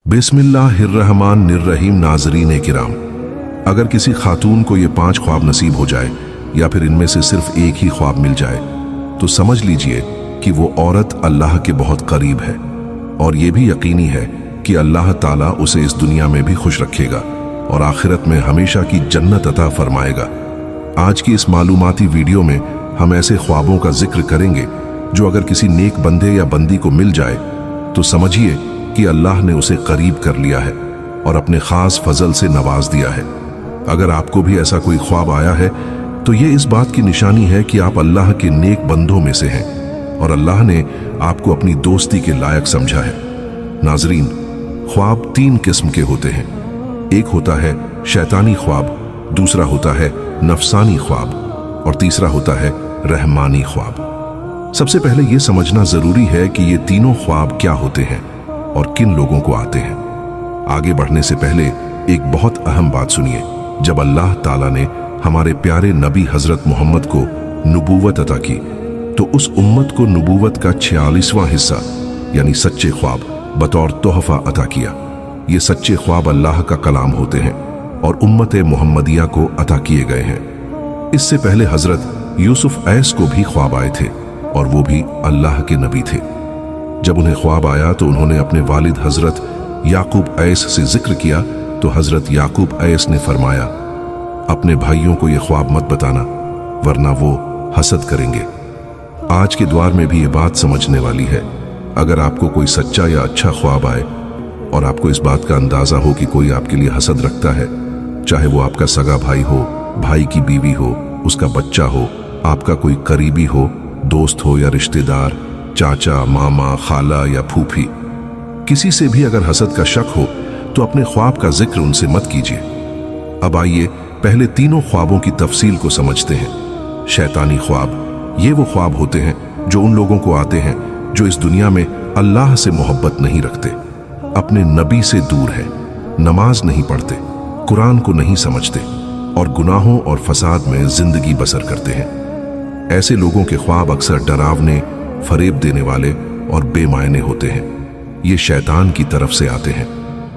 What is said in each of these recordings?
बिस्मिल्लाहिर्रहमानिर्रहीम। नाज़रीन किराम, अगर किसी खातून को ये 5 ख्वाब नसीब हो जाए या फिर इनमें से सिर्फ एक ही ख्वाब मिल जाए तो समझ लीजिए कि वो औरत अल्लाह के बहुत करीब है और ये भी यकीनी है कि अल्लाह ताला उसे इस दुनिया में भी खुश रखेगा और आखिरत में हमेशा की जन्नत अता फरमाएगा। आज की इस मालूमाती वीडियो में हम ऐसे ख्वाबों का जिक्र करेंगे जो अगर किसी नेक बंदे या बंदी को मिल जाए तो समझिए कि अल्लाह ने उसे करीब कर लिया है और अपने खास फजल से नवाज दिया है। अगर आपको भी ऐसा कोई ख्वाब आया है तो ये इस बात की निशानी है कि आप अल्लाह के नेक बंदों में से हैं और अल्लाह ने आपको अपनी दोस्ती के लायक समझा है। नाजरीन, ख्वाब 3 किस्म के होते हैं। एक होता है शैतानी ख्वाब, दूसरा होता है नफसानी ख्वाब और तीसरा होता है रहमानी ख्वाब। सबसे पहले यह समझना जरूरी है कि ये तीनों ख्वाब क्या होते हैं और किन लोगों को आते हैं। आगे बढ़ने से पहले एक बहुत अहम बात सुनिए। जब अल्लाह ताला ने हमारे प्यारे नबी हजरत मोहम्मद को नबूवत अता की तो उस उम्मत को नबूवत का 46वां हिस्सा यानी सच्चे ख्वाब बतौर तोहफा अता किया। ये सच्चे ख्वाब अल्लाह का कलाम होते हैं और उम्मत मोहम्मदिया को अता किए गए हैं। इससे पहले हजरत यूसुफ ऐस को भी ख्वाब आए थे और वो भी अल्लाह के नबी थे। जब उन्हें ख्वाब आया तो उन्होंने अपने वालिद हजरत याकूब ऐस से जिक्र किया तो हजरत याकूब ऐस ने फरमाया, अपने भाइयों को यह ख्वाब मत बताना वरना वो हसद करेंगे। आज के द्वार में भी ये बात समझने वाली है। अगर आपको कोई सच्चा या अच्छा ख्वाब आए और आपको इस बात का अंदाजा हो कि कोई आपके लिए हसद रखता है, चाहे वो आपका सगा भाई हो, भाई की बीवी हो, उसका बच्चा हो, आपका कोई करीबी हो, दोस्त हो या रिश्तेदार, चाचा, मामा, खाला या फूफी, किसी से भी अगर हसद का शक हो तो अपने ख्वाब का जिक्र उनसे मत कीजिए। अब आइए पहले तीनों ख्वाबों की तफसील को समझते हैं। शैतानी ख्वाब, ये वो ख्वाब होते हैं जो उन लोगों को आते हैं जो इस दुनिया में अल्लाह से मोहब्बत नहीं रखते, अपने नबी से दूर हैं, नमाज नहीं पढ़ते, कुरान को नहीं समझते और गुनाहों और फसाद में जिंदगी बसर करते हैं। ऐसे लोगों के ख्वाब अक्सर डरावने, फरेब देने वाले और बेमायने होते हैं। ये शैतान की तरफ से आते हैं।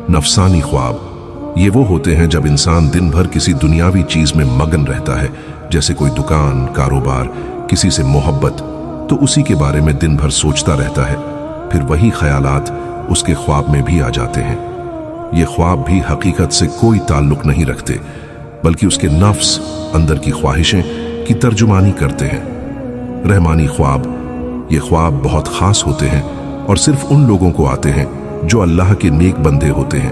नफसानी ख्वाब, ये वो होते हैं जब इंसान दिन भर किसी दुनियावी चीज में मगन रहता है, जैसे कोई दुकान, कारोबार, किसी से मोहब्बत, तो उसी के बारे में दिन भर सोचता रहता है। फिर वही ख्यालात उसके ख्वाब में भी आ जाते हैं। ये ख्वाब भी हकीकत से कोई ताल्लुक नहीं रखते बल्कि उसके नफ्स, अंदर की ख्वाहिशें की तर्जुमानी करते हैं। रहमानी ख्वाब, ये ख्वाब बहुत खास होते हैं और सिर्फ उन लोगों को आते हैं जो अल्लाह के नेक बंदे होते हैं,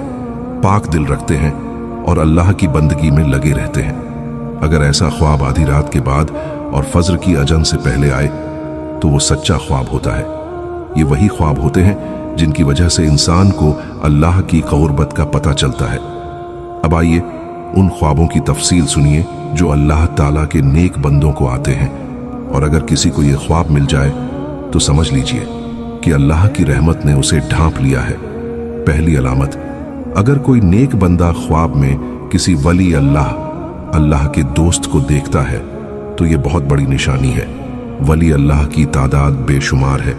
पाक दिल रखते हैं और अल्लाह की बंदगी में लगे रहते हैं। अगर ऐसा ख्वाब आधी रात के बाद और फज्र की अजन से पहले आए तो वो सच्चा ख्वाब होता है। ये वही ख्वाब होते हैं जिनकी वजह से इंसान को अल्लाह की क़ुर्बत का पता चलता है। अब आइए उन ख्वाबों की तफसील सुनिए जो अल्लाह ताला के नेक बंदों को आते हैं और अगर किसी को ये ख्वाब मिल जाए तो समझ लीजिए कि अल्लाह की रहमत ने उसे ढांप लिया है। पहली अलामत, अगर कोई नेक बंदा ख्वाब में किसी वली अल्लाह के दोस्त को देखता है तो ये बहुत बड़ी निशानी है। वली अल्लाह की तादाद बेशुमार है।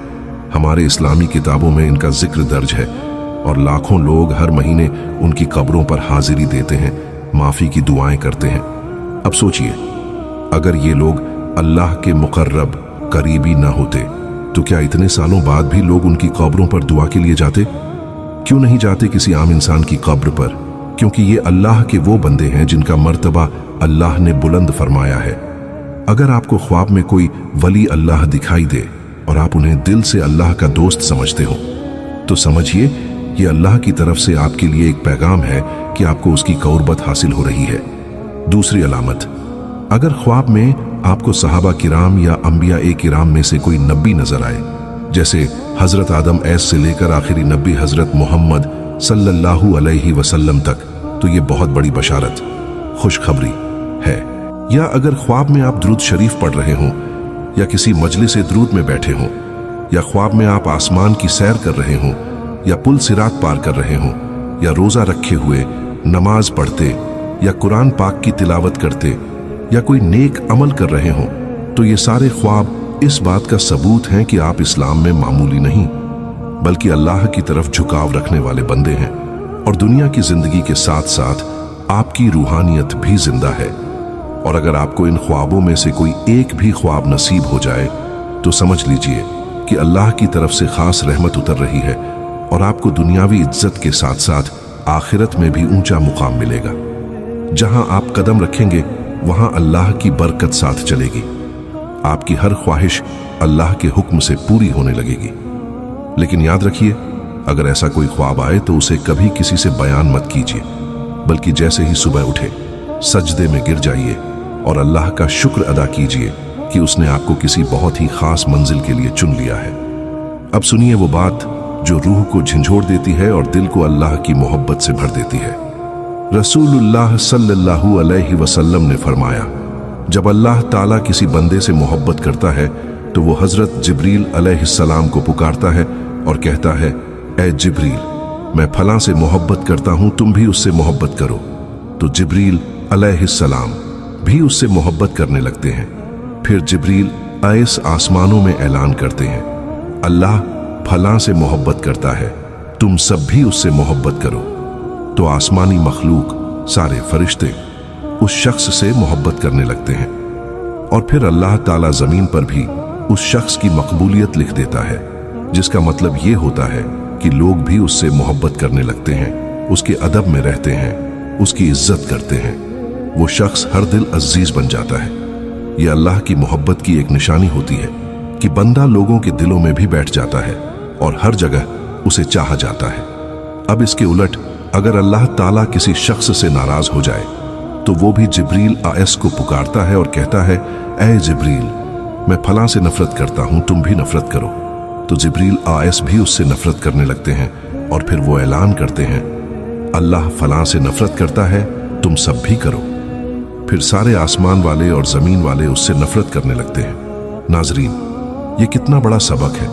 हमारे इस्लामी किताबों में इनका जिक्र दर्ज है और लाखों लोग हर महीने उनकी कब्रों पर हाजिरी देते हैं, माफी की दुआएं करते हैं। अब सोचिए, अगर ये लोग अल्लाह के मुकर्रब करीबी न होते तो क्या इतने सालों बाद भी लोग उनकी कब्रों पर दुआ के लिए जाते? क्यों नहीं जाते किसी आम इंसान की कब्र पर? क्योंकि ये अल्लाह के वो बंदे हैं जिनका मर्तबा अल्लाह ने बुलंद फरमाया है। अगर आपको ख्वाब में कोई वली अल्लाह दिखाई दे और आप उन्हें दिल से अल्लाह का दोस्त समझते हो तो समझिए ये अल्लाह की तरफ से आपके लिए एक पैगाम है कि आपको उसकी क़ुर्बत हासिल हो रही है। दूसरी अलामत, अगर ख्वाब में आपको सहाबा किराम या अंबिया किराम में से कोई नबी नजर आए, जैसे हजरत आदम ऐस से लेकर आखिरी नबी हजरत मोहम्मद सल्लल्लाहु अलैहि वसल्लम तक, तो ये बहुत बड़ी बशारत, खुशखबरी है। या अगर ख्वाब में आप दुरूद शरीफ पढ़ रहे हों या किसी मजलिस दुरूद में बैठे हों या ख्वाब में आप आसमान की सैर कर रहे हों या पुल सिरात पार कर रहे हों या रोजा रखे हुए नमाज पढ़ते या कुरान पाक की तिलावत करते या कोई नेक अमल कर रहे हों, तो ये सारे ख्वाब इस बात का सबूत हैं कि आप इस्लाम में मामूली नहीं बल्कि अल्लाह की तरफ झुकाव रखने वाले बंदे हैं। और दुनिया की जिंदगी के साथ साथ आपकी रूहानियत भी जिंदा है। और अगर आपको इन ख्वाबों में से कोई एक भी ख्वाब नसीब हो जाए तो समझ लीजिए कि अल्लाह की तरफ से खास रहमत उतर रही है और आपको दुनियावी इज्जत के साथ साथ आखिरत में भी ऊंचा मुकाम मिलेगा। जहां आप कदम रखेंगे वहां अल्लाह की बरकत साथ चलेगी। आपकी हर ख्वाहिश अल्लाह के हुक्म से पूरी होने लगेगी। लेकिन याद रखिए, अगर ऐसा कोई ख्वाब आए तो उसे कभी किसी से बयान मत कीजिए, बल्कि जैसे ही सुबह उठे सजदे में गिर जाइए और अल्लाह का शुक्र अदा कीजिए कि उसने आपको किसी बहुत ही खास मंजिल के लिए चुन लिया है। अब सुनिए वो बात जो रूह को झंझोड़ देती है और दिल को अल्लाह की मोहब्बत से भर देती है। रसूलुल्लाह सल्लल्लाहु अलैहि वसल्लम ने फरमाया, जब अल्लाह ताला किसी बंदे से मोहब्बत करता है तो वो हजरत जिब्रील अलैहिस्सलाम को पुकारता है और कहता है, ए जिब्रील, मैं फलां से मोहब्बत करता हूं, तुम भी उससे मोहब्बत करो। तो जिब्रील अलैहिस्सलाम भी उससे मोहब्बत करने लगते हैं। फिर जिब्रील ऐस आसमानों में ऐलान करते हैं, अल्लाह फलां से मोहब्बत करता है, तुम सब भी उससे मोहब्बत करो। तो आसमानी मखलूक, सारे फरिश्ते उस शख्स से मोहब्बत करने लगते हैं और फिर अल्लाह ताला जमीन पर भी उस शख्स की मकबूलियत लिख देता है, जिसका मतलब ये होता है कि लोग भी उससे मोहब्बत करने लगते हैं, उसके अदब में रहते हैं, उसकी इज्जत करते हैं। वो शख्स हर दिल अजीज बन जाता है। ये अल्लाह की मोहब्बत की एक निशानी होती है कि बंदा लोगों के दिलों में भी बैठ जाता है और हर जगह उसे चाहा जाता है। अब इसके उलट अगर अल्लाह ताला किसी शख्स से नाराज हो जाए तो वो भी जिब्रील आयस को पुकारता है और कहता है, ए जिब्रील, मैं फलां से नफरत करता हूं, तुम भी नफरत करो। तो जिब्रील आयस भी उससे नफरत करने लगते हैं और फिर वो ऐलान करते हैं, अल्लाह फलां से नफरत करता है, तुम सब भी करो। फिर सारे आसमान वाले और जमीन वाले उससे नफरत करने लगते हैं। नाजरीन, ये कितना बड़ा सबक है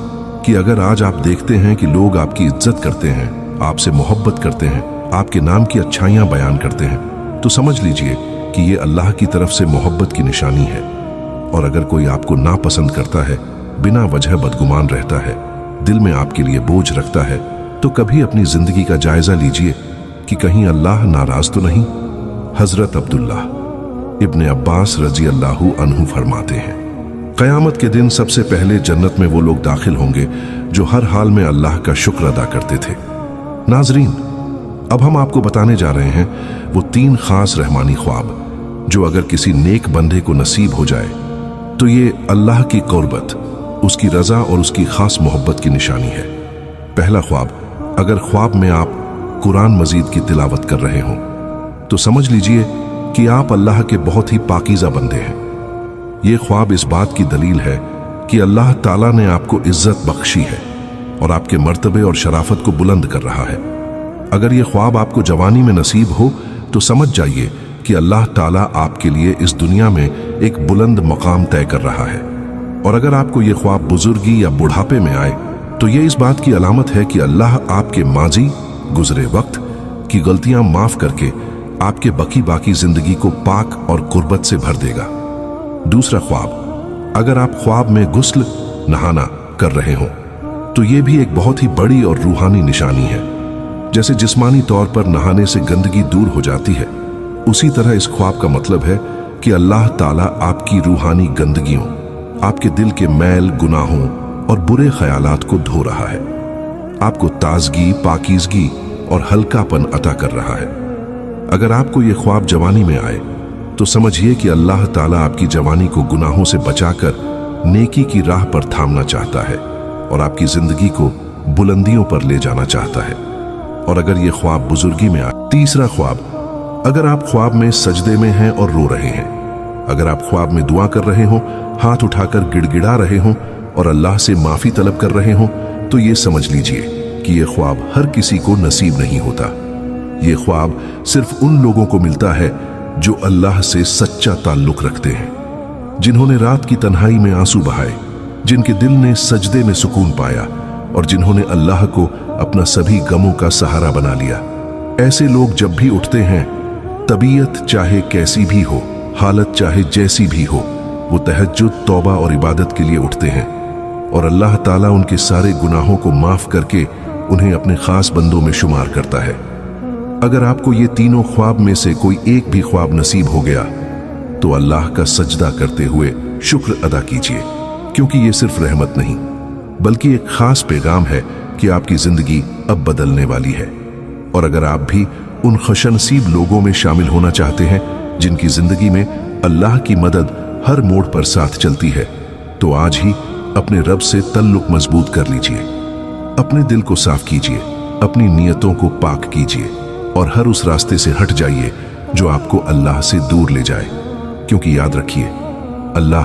कि अगर आज आप देखते हैं कि लोग आपकी इज्जत करते हैं, आपसे मोहब्बत करते हैं, आपके नाम की अच्छाइयां बयान करते हैं, तो समझ लीजिए कि ये अल्लाह की तरफ से मोहब्बत की निशानी है। और अगर कोई आपको नापसंद करता है, बिना वजह बदगुमान रहता है, दिल में आपके लिए बोझ रखता है, तो कभी अपनी जिंदगी का जायजा लीजिए कि कहीं अल्लाह नाराज तो नहीं। हजरत अब्दुल्लाह इब्ने अब्बास रजी अल्लाहु अन्हु फरमाते हैं, कयामत के दिन सबसे पहले जन्नत में वो लोग दाखिल होंगे जो हर हाल में अल्लाह का शुक्र अदा करते थे। नाजरीन, अब हम आपको बताने जा रहे हैं वो 3 खास रहमानी ख्वाब जो अगर किसी नेक बंदे को नसीब हो जाए तो ये अल्लाह की कुर्बत, उसकी रजा और उसकी खास मोहब्बत की निशानी है। पहला ख्वाब, अगर ख्वाब में आप कुरान मजीद की तिलावत कर रहे हों तो समझ लीजिए कि आप अल्लाह के बहुत ही पाकीज़ा बंदे हैं। ये ख्वाब इस बात की दलील है कि अल्लाह ताला ने आपको इज्जत बख्शी है और आपके मर्तबे और शराफत को बुलंद कर रहा है। अगर ये ख्वाब आपको जवानी में नसीब हो तो समझ जाइए कि अल्लाह ताला आपके लिए इस दुनिया में एक बुलंद मकाम तय कर रहा है। और अगर आपको ये ख्वाब बुजुर्गी या बुढ़ापे में आए तो ये इस बात की अलामत है कि अल्लाह आपके माजी, गुजरे वक्त की गलतियां माफ करके आपके बाकी जिंदगी को पाक और कुर्बत से भर देगा। दूसरा ख्वाब, अगर आप ख्वाब में गुस्ल, नहाना कर रहे हो तो ये भी एक बहुत ही बड़ी और रूहानी निशानी है। जैसे जिस्मानी तौर पर नहाने से गंदगी दूर हो जाती है, उसी तरह इस ख्वाब का मतलब है कि अल्लाह ताला आपकी रूहानी गंदगियों, आपके दिल के मैल, गुनाहों और बुरे ख्यालात को धो रहा है, आपको ताजगी, पाकीज़गी और हल्कापन अता कर रहा है। अगर आपको ये ख्वाब जवानी में आए तो समझिए कि अल्लाह ताला आपकी जवानी को गुनाहों से बचाकर नेकी की राह पर थामना चाहता है और आपकी जिंदगी को बुलंदियों पर ले जाना चाहता है। और अगर ये ख्वाब बुजुर्गी में आए। तीसरा ख्वाब, अगर आप ख्वाब में सजदे में हैं और रो रहे हैं, अगर आप ख्वाब में दुआ कर रहे हो, हाथ उठाकर गिड़गिड़ा रहे हो और अल्लाह से माफी तलब कर रहे हो, तो ये समझ लीजिए कि ये ख्वाब हर किसी को नसीब नहीं होता। ये ख्वाब सिर्फ उन लोगों को मिलता है जो अल्लाह से सच्चा ताल्लुक रखते हैं, जिन्होंने रात की तन्हाई में आंसू बहाए, जिनके दिल ने सजदे में सुकून पाया और जिन्होंने अल्लाह को अपना सभी गमों का सहारा बना लिया। ऐसे लोग जब भी उठते हैं, तबीयत चाहे कैसी भी हो, हालत चाहे जैसी भी हो, वो तहज्जुद, तौबा और इबादत के लिए उठते हैं और अल्लाह ताला उनके सारे गुनाहों को माफ करके उन्हें अपने खास बंदों में शुमार करता है। अगर आपको ये तीनों ख्वाब में से कोई एक भी ख्वाब नसीब हो गया तो अल्लाह का सजदा करते हुए शुक्र अदा कीजिए, क्योंकि ये सिर्फ रहमत नहीं बल्कि एक खास पैगाम है कि आपकी जिंदगी अब बदलने वाली है। और अगर आप भी उन खुशनसीब लोगों में शामिल होना चाहते हैं जिनकी जिंदगी में अल्लाह की मदद हर मोड़ पर साथ चलती है, तो आज ही अपने रब से तल्लुक मजबूत कर लीजिए। अपने दिल को साफ कीजिए, अपनी नियतों को पाक कीजिए और हर उस रास्ते से हट जाइए जो आपको अल्लाह से दूर ले जाए, क्योंकि याद रखिए अल्लाह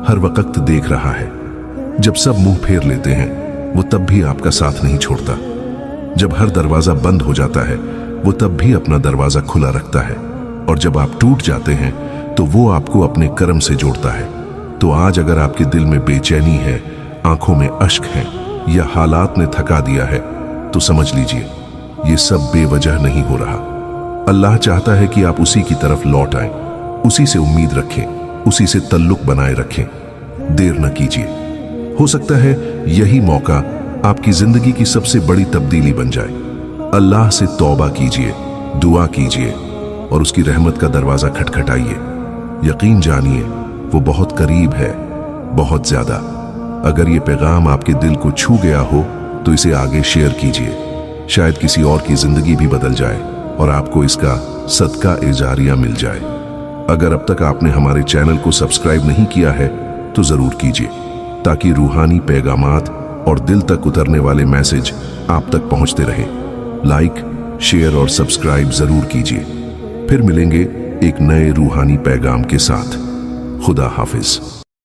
हर वक्त देख रहा है। जब सब मुंह फेर लेते हैं वो तब भी आपका साथ नहीं छोड़ता। जब हर दरवाजा बंद हो जाता है वो तब भी अपना दरवाजा खुला रखता है। और जब आप टूट जाते हैं तो वो आपको अपने करम से जोड़ता है। तो आज अगर आपके दिल में बेचैनी है, आंखों में अश्क है या हालात ने थका दिया है, तो समझ लीजिए ये सब बेवजह नहीं हो रहा। अल्लाह चाहता है कि आप उसी की तरफ लौट आएं, उसी से उम्मीद रखें, उसी से तल्लुक बनाए रखें। देर न कीजिए, हो सकता है यही मौका आपकी जिंदगी की सबसे बड़ी तब्दीली बन जाए। अल्लाह से तौबा कीजिए, दुआ कीजिए और उसकी रहमत का दरवाजा खटखटाइए। यकीन जानिए वो बहुत करीब है, बहुत ज्यादा। अगर ये पैगाम आपके दिल को छू गया हो तो इसे आगे शेयर कीजिए, शायद किसी और की जिंदगी भी बदल जाए और आपको इसका सदका एजारिया मिल जाए। अगर अब तक आपने हमारे चैनल को सब्सक्राइब नहीं किया है तो जरूर कीजिए, ताकि रूहानी पैगामात और दिल तक उतरने वाले मैसेज आप तक पहुंचते रहें। लाइक, शेयर और सब्सक्राइब जरूर कीजिए। फिर मिलेंगे एक नए रूहानी पैगाम के साथ। खुदा हाफिज।